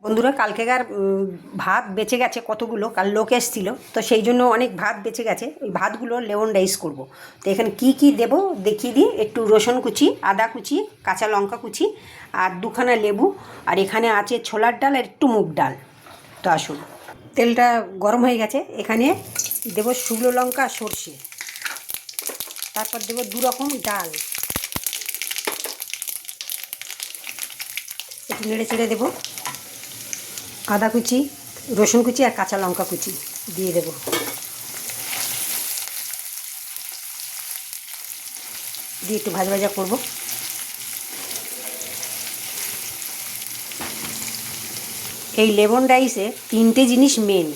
বন্ধুরা কালকেকার ভাত বেঁচে গেছে কতগুলো, কাল লোক এসেছিলো, তো সেই জন্য অনেক ভাত বেঁচে গেছে। ওই ভাতগুলো লেমন রাইস করব। তো এখানে কি কি দেব দেখিয়ে দিই। একটু রসুন কুচি, আদা কুচি, কাঁচা লঙ্কা কুচি, আর দুখানা লেবু, আর এখানে আছে ছোলার ডাল আর একটু মুগ ডাল। তো আসুন, তেলটা গরম হয়ে গেছে। এখানে দেব শুকনো লঙ্কা, সর্ষে, তারপর দেব 2 রকম ডাল, একটু নেড়ে চেড়ে দেবো। আদা কুচি, রসুন কুচি আর কাঁচা লঙ্কা কুচি দিয়ে দেব। দিয়ে একটু ভাজা ভাজা করব। এই লেমন রাইসে 3টে জিনিস মেন: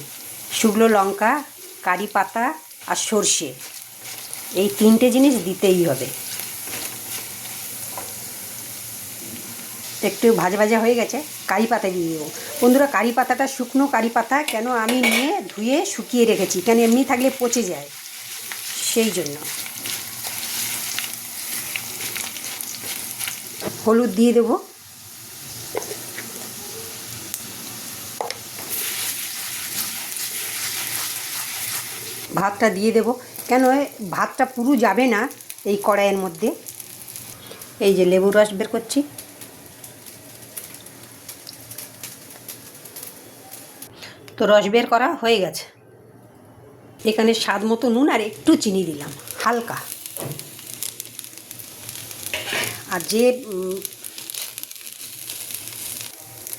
শুকনো লঙ্কা, কারি পাতা আর সর্ষে। এই 3টে জিনিস দিতেই হবে। একটু ভাজা ভাজা হয়ে গেছে, কারি পাতা দিয়ে দেবো। বন্ধুরা কারি পাতাটা শুকনো কারি পাতা, কেন আমি নিয়ে ধুয়ে শুকিয়ে রেখেছি, কেন এমনি থাকলে পচে যায়, সেই জন্য। হলুদ দিয়ে দেবো। ভাতটা দিয়ে দেবো, কেন ভাতটা পুরো যাবে না এই কড়াইয়ের মধ্যে। এই যে লেবুর রস বের করছি। তো রস বের করা হয়ে গেছে। এখানে স্বাদ মতো নুন আর একটু চিনি দিলাম, হালকা। আর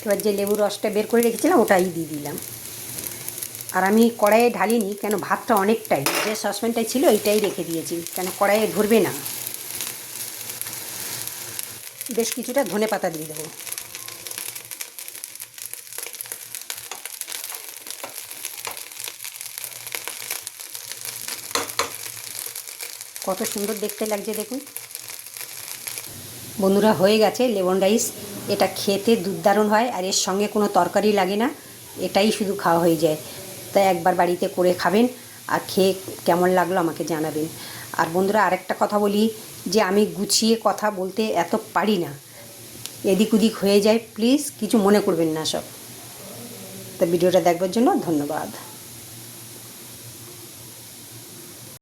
এবার যে লেবুর রসটা বের করে রেখেছিলাম ওটাই দিয়ে দিলাম। আর আমি কড়াইয়ে ঢালিনি, কেন ভাতটা অনেকটাই, যে সসপ্যানটাই ছিল এইটাই রেখে দিয়েছি, কেন কড়াইয়ে ধরবে না। বেশ কিছুটা ধনে পাতা দিয়ে দেবো। কত সুন্দর দেখতে লাগছে দেখুন। বন্ধুরা হয়ে গেছে লেমন রাইস। এটা খেতে দুর্দারুণ হয়, আর এর সঙ্গে কোনো তরকারি লাগে না, এটাই শুধু খাওয়া হয়ে যায়। তাই একবার বাড়িতে করে খাবেন, আর খেয়ে কেমন লাগলো আমাকে জানাবেন। আর বন্ধুরা আরেকটা কথা বলি, যে আমি গুছিয়ে কথা বলতে এত পারি না, এদিক ওদিক হয়ে যায়, প্লিজ কিছু মনে করবেন না সব। তো ভিডিওটা দেখবার জন্য ধন্যবাদ।